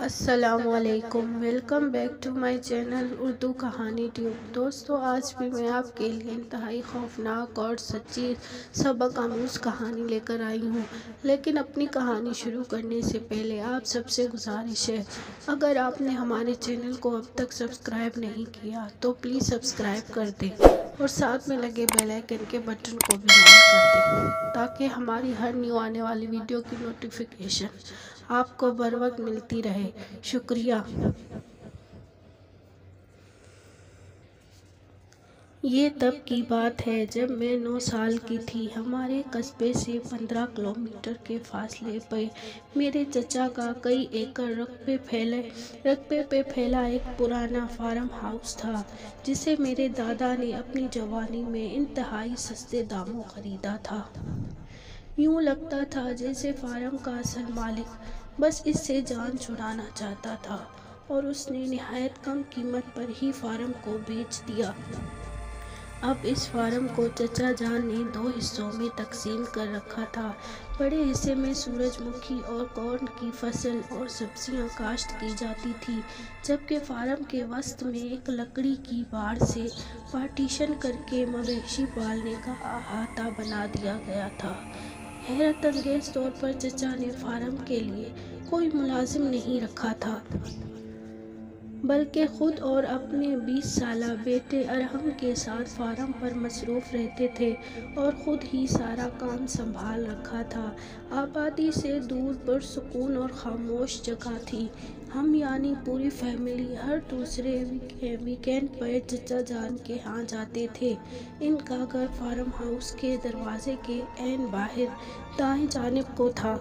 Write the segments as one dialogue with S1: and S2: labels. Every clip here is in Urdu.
S1: السلام علیکم، welcome back to my channel Urdu Kahani tube. دوستو، آج بھی میں آپ کے لیے انتہائی خوفناک اور سچی سبق آموز کہانی لے کر آئی ہوں۔ لیکن اپنی کہانی شروع کرنے سے پہلے آپ سب سے گزارش ہے، اگر آپ نے ہمارے چینل کو اب تک سبسکرائب نہیں کیا تو پلیز سبسکرائب کر دیں اور ساتھ میں لگے بیل آئیکن کے بٹن کو بھی آن کر دیں تاکہ ہماری ہر نیو آنے والی ویڈیو کی نوٹیفیکیشن آپ کو بر وقت ملتی رہے۔ شکریہ۔ یہ تب کی بات ہے جب میں 9 سال کی تھی۔ ہمارے قصبے سے 15 کلومیٹر کے فاصلے پہ میرے چچا کا کئی ایکڑ رقبے پہ پھیلا ایک پرانا فارم ہاؤس تھا، جسے میرے دادا نے اپنی جوانی میں انتہائی سستے داموں خریدا تھا۔ یوں لگتا تھا جیسے فارم کا اصل مالک بس اس سے جان چھڑانا چاہتا تھا اور اس نے نہایت کم قیمت پر ہی فارم کو بیچ دیا۔ اب اس فارم کو چچا جان نے 2 حصوں میں تقسیم کر رکھا تھا۔ بڑے حصے میں سورج مکھی اور کارن کی فصل اور سبزیاں کاشت کی جاتی تھی، جبکہ فارم کے وسط میں ایک لکڑی کی باڑ سے پارٹیشن کرکے مویشی پالنے کا احاطہ بنا دیا گیا تھا۔ حیرت انگیز طور پر چچا نے فارم کے لیے کوئی ملازم نہیں رکھا تھا، بلکہ خود اور اپنے 20 سالہ بیٹے ارحم کے ساتھ فارم پر مصروف رہتے تھے اور خود ہی سارا کام سنبھال رکھا تھا۔ آبادی سے دور پرسکون اور خاموش جگہ تھی۔ ہم یعنی پوری فیملی ہر دوسرے ویکینڈ پر چچا جان کے ہاں جاتے تھے۔ ان کا گھر فارم ہاؤس کے دروازے کے عین باہر دائیں جانب کو تھا۔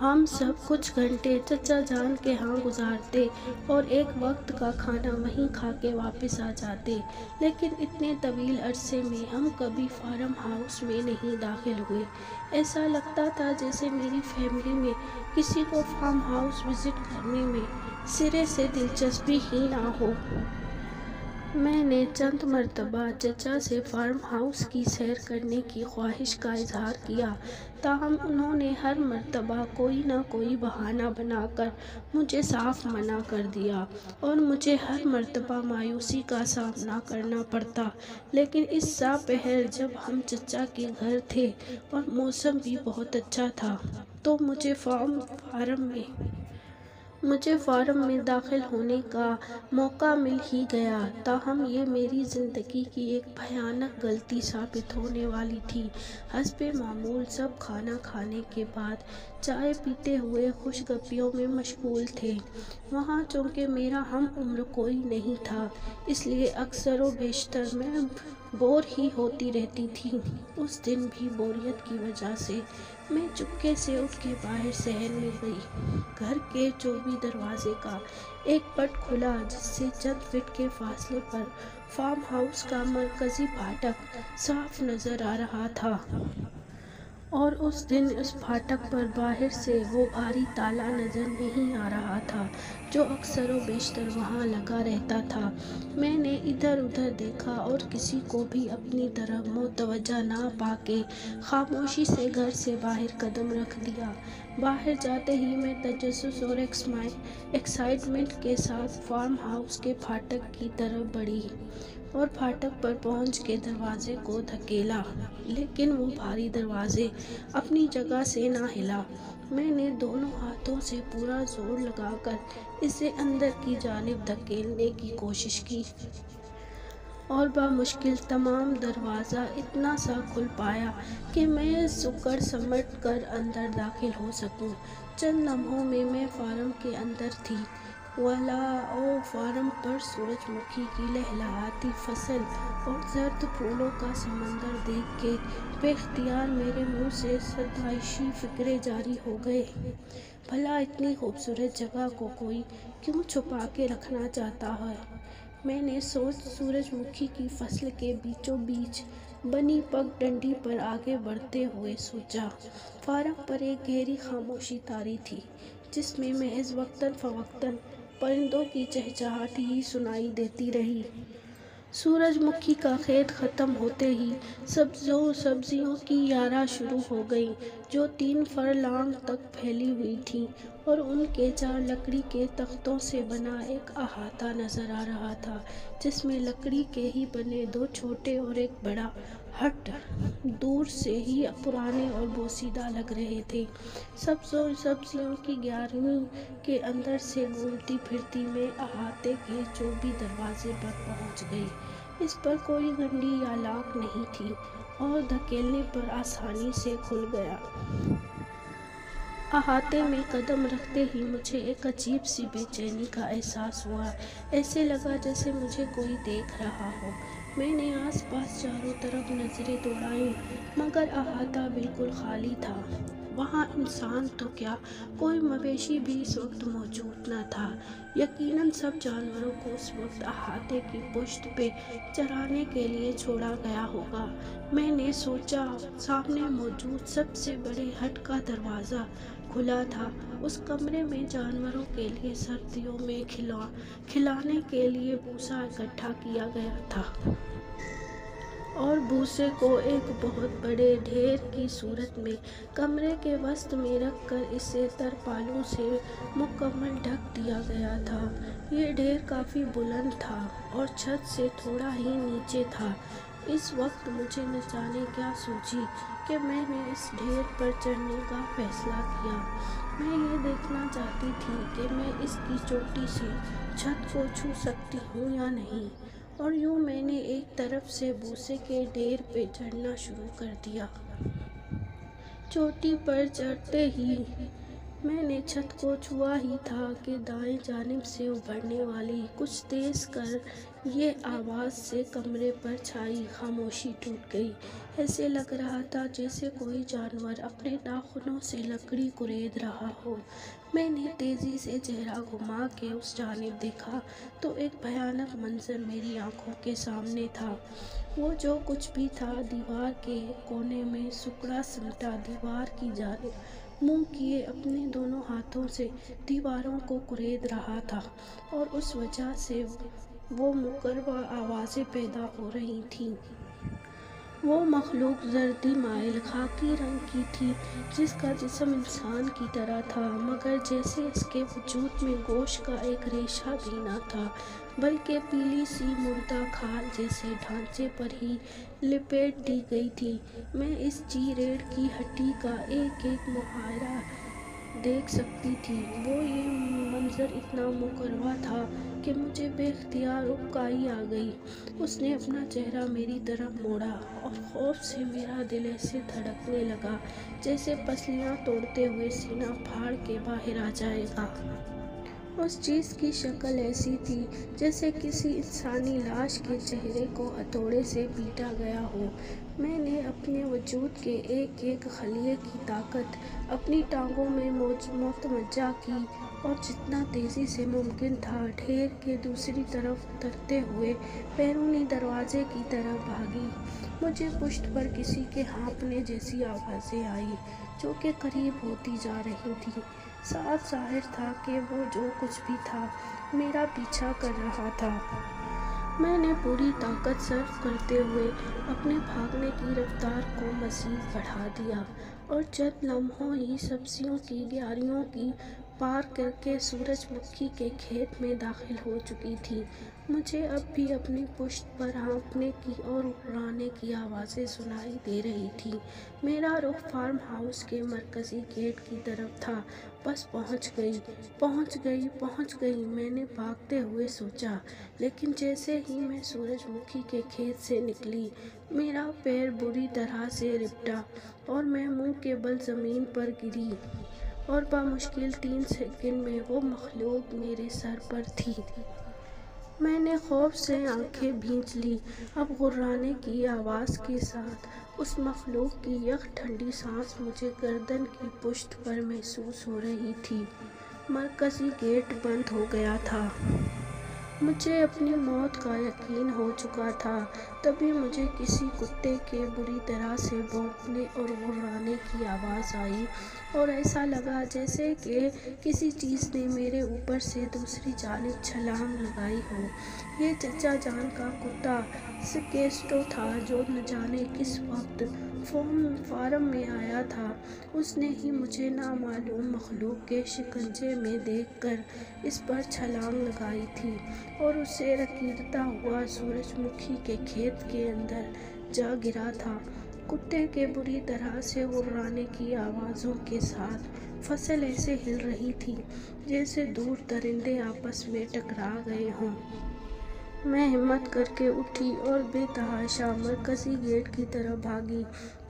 S1: ہم سب کچھ گھنٹے چچا جان کے ہاں گزارتے اور ایک وقت کا کھانا وہیں کھا کے واپس آ جاتے، لیکن اتنے طویل عرصے میں ہم کبھی فارم ہاؤس میں نہیں داخل ہوئے۔ ایسا لگتا تھا جیسے میری فیملی میں کسی کو فارم ہاؤس وزٹ کرنے میں سرے سے دلچسپی ہی نہ ہو۔ میں نے چند مرتبہ چچا سے فارم ہاؤس کی سیر کرنے کی خواہش کا اظہار کیا، تاہم انہوں نے ہر مرتبہ کوئی نہ کوئی بہانہ بنا کر مجھے صاف منع کر دیا اور مجھے ہر مرتبہ مایوسی کا سامنا کرنا پڑتا۔ لیکن اس سا پہر جب ہم چچا کے گھر تھے اور موسم بھی بہت اچھا تھا تو مجھے فارم میں داخل ہونے کا موقع مل ہی گیا۔ تاہم یہ میری زندگی کی ایک بھیانک غلطی ثابت ہونے والی تھی۔ حسب معمول سب کھانا کھانے کے بعد چائے پیتے ہوئے خوش گپیوں میں مشغول تھے۔ وہاں چونکہ میرا ہم عمر کوئی نہیں تھا، اس لیے اکثر و بیشتر میں بور ہی ہوتی رہتی تھی۔ اس دن بھی بوریت کی وجہ سے میں چپکے سے اٹھ کے باہر صحن میں گئی۔ گھر کے چوبی دروازے کا ایک پٹ کھلا، جس سے چند فٹ کے فاصلے پر فارم ہاؤس کا مرکزی پھاٹک صاف نظر آ رہا تھا۔ اور اس دن اس پھاٹک پر باہر سے وہ بھاری تالا نظر نہیں آ رہا تھا جو اکثر و بیشتر وہاں لگا رہتا تھا۔ میں نے ادھر ادھر دیکھا اور کسی کو بھی اپنی طرف متوجہ نہ پا کے خاموشی سے گھر سے باہر قدم رکھ دیا۔ باہر جاتے ہی میں تجسس اور ایکسائٹمنٹ کے ساتھ فارم ہاؤس کے پھاٹک کی طرف بڑھی اور پھاٹک پر پہنچ کے دروازے کو دھکیلا، لیکن وہ بھاری دروازے اپنی جگہ سے نہ ہلا۔ میں نے دونوں ہاتھوں سے پورا زور لگا کر اسے اندر کی جانب دھکیلنے کی کوشش کی اور بامشکل تمام دروازہ اتنا سا کھل پایا کہ میں سکڑ سمٹ کر اندر داخل ہو سکوں۔ چند لمحوں میں فارم کے اندر تھی۔ ولا فارم پر سورج مکھی کی لہلہاتی فصل اور زرد پھولوں کا سمندر دیکھ کے بے اختیار میرے منہ سے ستائشی فقرے جاری ہو گئے۔ بھلا اتنی خوبصورت جگہ کو کوئی کیوں چھپا کے رکھنا چاہتا ہے؟ میں نے سورج مکھی کی فصل کے بیچوں بیچ بنی پگ ڈنڈی پر آگے بڑھتے ہوئے سوچا۔ فارم پر ایک گہری خاموشی طاری تھی، جس میں محض وقتاً فوقتاً پرندوں کی چہچہاہٹ ہی سنائی دیتی رہی۔ سورج مکھی کا کھیت ختم ہوتے ہی سبزیوں کی یارا شروع ہو گئی۔ جو 3 فرلانگ تک پھیلی ہوئی تھی، اور ان کے 4 لکڑی کے تختوں سے بنا ایک احاطہ نظر آ رہا تھا، جس میں لکڑی کے ہی بنے 2 چھوٹے اور ایک بڑا ہٹ دور سے ہی پرانے اور بوسیدہ لگ رہے تھے۔ سبزیوں کی کیاریوں کے اندر سے گھومتی پھرتی میں احاطے کے چوبی دروازے پر پہنچ گئی۔ اس پر کوئی گھنٹی یا لاک نہیں تھی اور دھکیلنے پر آسانی سے کھل گیا۔ احاطے میں قدم رکھتے ہی مجھے ایک عجیب سی بے چینی کا احساس ہوا۔ ایسے لگا جیسے مجھے کوئی دیکھ رہا ہو۔ میں نے آس پاس چاروں طرف نظریں دوڑائیں، مگر احاطہ بالکل خالی تھا۔ وہاں انسان تو کیا، کوئی مویشی بھی اس وقت موجود نہ تھا۔ یقیناً سب جانوروں کو اس وقت احاطے کی پشت پہ چرانے کے لیے چھوڑا گیا ہوگا۔ میں نے سوچا۔ سامنے موجود سب سے بڑے ہٹ کا دروازہ کھلا تھا۔ اس کمرے میں جانوروں کے لیے سردیوں میں کھلانے کے لیے بھوسا اکٹھا کیا گیا تھا، اور بھوسے کو ایک بہت بڑے ڈھیر کی صورت میں کمرے کے وسط میں رکھ کر اسے ترپالوں سے مکمل ڈھک دیا گیا تھا۔ یہ ڈھیر کافی بلند تھا اور چھت سے تھوڑا ہی نیچے تھا۔ اس وقت مجھے نہ جانے کیا سوچی کہ میں نے اس ڈھیر پر چڑھنے کا فیصلہ کیا۔ میں یہ دیکھنا چاہتی تھی کہ میں اس کی چوٹی سے چھت کو چھو سکتی ہوں یا نہیں، اور یوں میں نے ایک طرف سے بھوسے کے ڈھیر پہ چڑھنا شروع کر دیا۔ چوٹی پر چڑھتے ہی میں نے چھت کو چھوا ہی تھا کہ دائیں جانب سے ابھرنے والی کچھ تیز کر یہ آواز سے کمرے پر چھائی خاموشی ٹوٹ گئی۔ ایسے لگ رہا تھا جیسے کوئی جانور اپنے ناخنوں سے لکڑی کورید رہا ہو۔ میں نے تیزی سے چہرہ گھما کے اس جانب دیکھا تو ایک بھیانک منظر میری آنکھوں کے سامنے تھا۔ وہ جو کچھ بھی تھا دیوار کے ایک کونے میں سکڑا سمٹا دیوار کی جانب منہ کیے اپنے دونوں ہاتھوں سے دیواروں کو کورید رہا تھا، اور اس وجہ سے وہ مکرر آوازیں پیدا ہو رہی تھیں۔ وہ مخلوق زردی مائل خاکی رنگ کی تھی، جس کا جسم انسان کی طرح تھا، مگر جیسے اس کے وجود میں گوشت کا ایک ریشہ بھی نہ تھا، بلکہ پیلی سی مردہ کھال جیسے ڈھانچے پر ہی لپیٹ دی گئی تھی۔ میں اس جی ریڑھ کی ہڈی کا ایک ایک محاورہ دیکھ سکتی تھی۔ وہ یہ منظر اتنا مکرر تھا کہ مجھے بے اختیار اکائی آ گئی۔ اس نے اپنا چہرہ میری طرف موڑا اور خوف سے میرا دل ایسے دھڑکنے لگا جیسے پسلیاں توڑتے ہوئے سینہ پھاڑ کے باہر آ جائے گا۔ اس چیز کی شکل ایسی تھی جیسے کسی انسانی لاش کے چہرے کو ہتھوڑے سے پیٹا گیا ہو۔ میں نے اپنے وجود کے ایک ایک خلیے کی طاقت اپنی ٹانگوں میں متوجہ کی اور جتنا تیزی سے ممکن تھا ڈھیر کے دوسری طرف اترتے ہوئے بیرونی دروازے کی طرف بھاگی۔ مجھے پشت پر کسی کے ہانپنے جیسی آوازیں آئیں جو کہ قریب ہوتی جا رہی تھیں۔ صاف ظاہر تھا کہ وہ جو کچھ بھی تھا میرا پیچھا کر رہا تھا۔ میں نے پوری طاقت صرف کرتے ہوئے اپنے بھاگنے کی رفتار کو مزید بڑھا دیا، اور چند لمحوں ہی سبزیوں کی کیاریوں کی پار کر کے سورج مکھی کے کھیت میں داخل ہو چکی تھی۔ مجھے اب بھی اپنی پشت پر ہانپنے کی اور گھررانے کی آوازیں سنائی دے رہی تھیں۔ میرا رخ فارم ہاؤس کے مرکزی گیٹ کی طرف تھا۔ بس پہنچ گئی، میں نے بھاگتے ہوئے سوچا، لیکن جیسے ہی میں سورج مکھی کے کھیت سے نکلی، میرا پیر بری طرح سے رپٹا اور میں منہ کے بل زمین پر گری، اور بمشکل 3 سیکنڈ میں وہ مخلوق میرے سر پر تھی۔ میں نے خوف سے آنکھیں بھیج لیں۔ اب گھررانے کی آواز کے ساتھ اس مخلوق کی یک ٹھنڈی سانس مجھے گردن کی پشت پر محسوس ہو رہی تھی۔ مرکزی گیٹ بند ہو گیا تھا۔ مجھے اپنی موت کا یقین ہو چکا تھا۔ تبھی مجھے کسی کتے کے بری طرح سے بھونکنے اور گھررانے کی آواز آئی، اور ایسا لگا جیسے کہ کسی چیز نے میرے اوپر سے دوسری جانب چھلانگ لگائی ہو۔ یہ چچا جان کا کتا سکیسٹو تھا، جو نہ جانے کس وقت فارم میں آیا تھا، اس نے ہی مجھے نامعلوم مخلوق کے شکنجے میں دیکھ کر اس پر چھلانگ لگائی تھی اور اسے رکیرتا ہوا سورج مکھی کے کھیت کے اندر جا گرا تھا۔ کتے کے بری طرح سے غرانے کی آوازوں کے ساتھ فصل ایسے ہل رہی تھی جیسے دور درندے آپس میں ٹکرا گئے ہوں۔ میں ہمت کر کے اٹھی اور بے تحاشا مرکزی گیٹ کی طرف بھاگی۔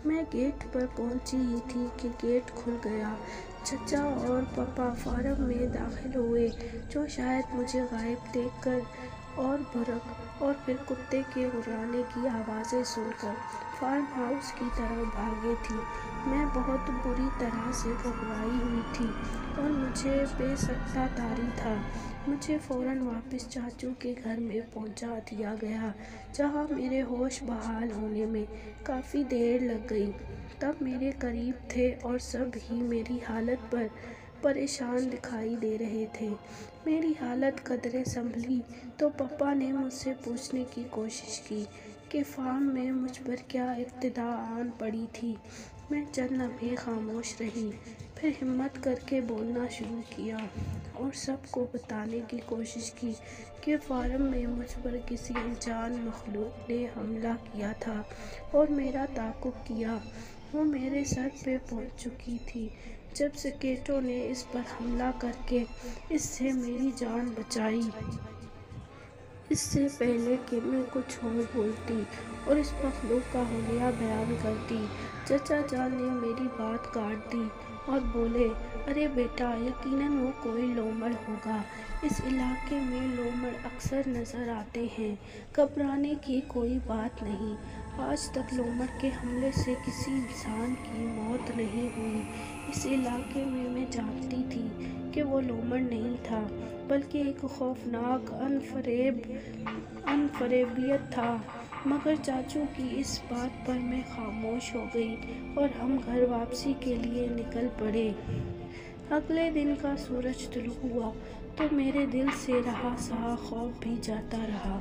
S1: میں گیٹ پر پہنچی ہی تھی کہ گیٹ کھل گیا۔ چچا اور پپا فارم میں داخل ہوئے، جو شاید مجھے غائب دیکھ کر اور بھڑک اور پھر کتے کے غرانے کی آوازیں سن کر فارم ہاؤس کی طرف بھاگے تھے۔ میں بہت بری طرح سے گھبرائی ہوئی تھی اور مجھے بے سکتا طاری تھا۔ مجھے فوراً واپس چاچو کے گھر میں پہنچا دیا گیا، جہاں میرے ہوش بحال ہونے میں کافی دیر لگ گئی۔ سب میرے قریب تھے اور سب ہی میری حالت پر پریشان دکھائی دے رہے تھے۔ میری حالت قدرے سنبھلی تو پپا نے مجھ سے پوچھنے کی کوشش کی کہ فارم میں مجھ پر کیا ابتلا آن پڑی تھی۔ میں چند لمحے خاموش رہی، پھر ہمت کر کے بولنا شروع کیا اور سب کو بتانے کی کوشش کی کہ فارم میں مجھ پر کسی انجان مخلوق نے حملہ کیا تھا اور میرا تعاقب کیا۔ وہ میرے سر پہ پہنچ چکی تھی جب سکیٹوں نے اس پر حملہ کر کے اس سے میری جان بچائی۔ اس سے پہلے کہ میں کچھ اور بولتی اور اس مخلوق کا حلیہ بیان کرتی، چچا جان نے میری بات کاٹ دی اور بولے، ارے بیٹا، یقیناً وہ کوئی لومڑ ہوگا۔ اس علاقے میں لومڑ اکثر نظر آتے ہیں۔ گھبرانے کی کوئی بات نہیں۔ آج تک لومڑ کے حملے سے کسی انسان کی موت نہیں ہوئی۔ اس علاقے میں جانتی تھی کہ وہ لومڑ نہیں تھا، بلکہ ایک خوفناک عنفریبیت تھا، مگر چاچو کی اس بات پر میں خاموش ہو گئی اور ہم گھر واپسی کے لیے نکل پڑے۔ اگلے دن کا سورج طلوع ہوا تو میرے دل سے رہا سہا خوف بھی جاتا رہا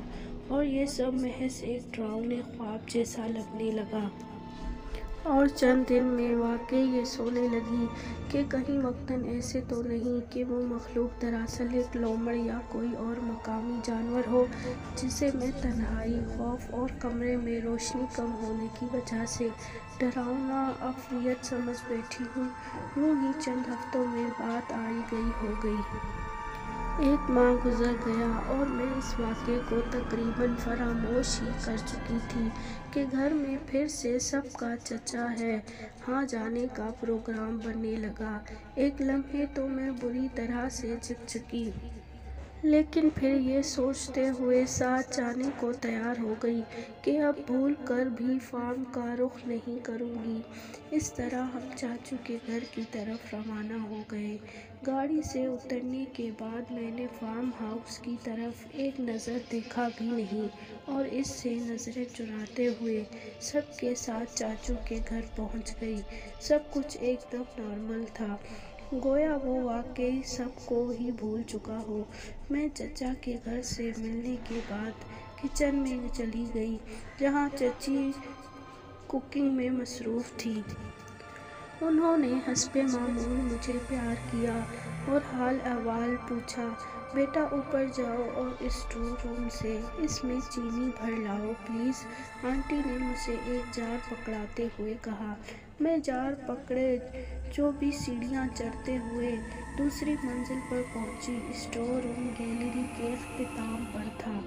S1: اور یہ سب محض ایک ڈراؤنے خواب جیسا لگنے لگا۔ اور چند دن میں واقعی یہ سونے لگی کہ کہیں وقتاً ایسے تو نہیں کہ وہ مخلوق دراصل ایک لومڑ یا کوئی اور مقامی جانور ہو جسے میں تنہائی، خوف اور کمرے میں روشنی کم ہونے کی وجہ سے ڈراؤنا عفریت سمجھ بیٹھی ہوں۔ یوں ہی چند ہفتوں میں بات آئی گئی ہو گئی۔ ایک ماہ گزر گیا اور میں اس واقعے کو تقریباً فراموش ہی کر چکی تھی کہ گھر میں پھر سے سب کا چچا ہے ہاں جانے کا پروگرام بننے لگا۔ ایک لمحے تو میں بری طرح سے جھکجھکی، لیکن پھر یہ سوچتے ہوئے ساتھ جانے کو تیار ہو گئی کہ اب بھول کر بھی فارم کا رخ نہیں کروں گی۔ اس طرح ہم چاچو کے گھر کی طرف روانہ ہو گئے۔ گاڑی سے اترنے کے بعد میں نے فارم ہاؤس کی طرف ایک نظر دیکھا بھی نہیں اور اس سے نظریں چراتے ہوئے سب کے ساتھ چاچو کے گھر پہنچ گئی۔ سب کچھ ایک دم نارمل تھا، گویا وہ واقعی سب کو ہی بھول چکا ہو۔ میں چچا کے گھر سے ملنے کے بعد کچن میں چلی گئی، جہاں چچی کوکنگ میں مصروف تھیں۔ انہوں نے حسب معمول مجھے پیار کیا اور حال احوال پوچھا۔ بیٹا اوپر جاؤ اور اسٹور روم سے اس میں چینی بھر لاؤ پلیز، آنٹی نے مجھے ایک جار پکڑاتے ہوئے کہا۔ میں جار پکڑے جو بھی سیڑھیاں چڑھتے ہوئے دوسری منزل پر پہنچی۔ اسٹور روم گیلری کے اختتام پر تھا۔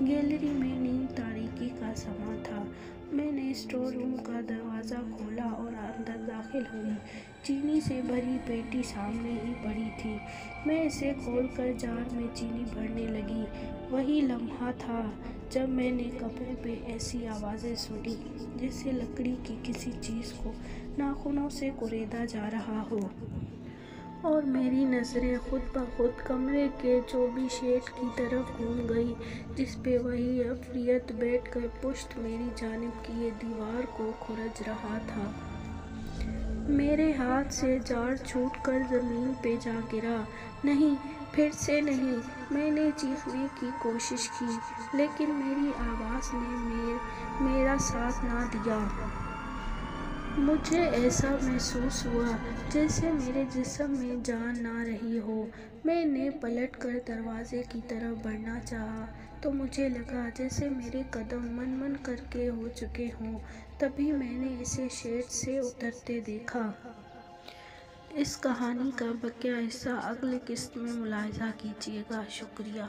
S1: گیلری میں نیم تاریکی کا سماں تھا۔ میں نے اسٹور روم کا دروازہ کھولا اور اندر داخل ہوئی۔ چینی سے بھری پیٹی سامنے ہی پڑی تھی۔ میں اسے کھول کر جار میں چینی بھرنے لگی۔ وہی لمحہ تھا جب میں نے کمرے میں ایسی آوازیں سنی جیسے لکڑی کی کسی چیز کو ناخنوں سے کریدا جا رہا ہو، اور میری نظریں خود بخود کمرے کے چوبی شیڈ کی طرف گھوم گئی جس پہ وہی عفریت بیٹھ کر پشت میری جانب کیے دیوار کو کھرچ رہا تھا۔ میرے ہاتھ سے جار چھوٹ کر زمین پہ جا گرا۔ نہیں، پھر سے نہیں، میں نے چیخنے کی کوشش کی لیکن میری آواز نے میرا ساتھ نہ دیا۔ مجھے ایسا محسوس ہوا جیسے میرے جسم میں جان نہ رہی ہو۔ میں نے پلٹ کر دروازے کی طرف بڑھنا چاہا تو مجھے لگا جیسے میرے قدم من من کر کے ہو چکے ہوں۔ تبھی میں نے اسے شیڈ سے اترتے دیکھا۔ اس کہانی کا بقیہ حصہ اگلی قسط میں ملاحظہ کیجیے گا۔ شکریہ۔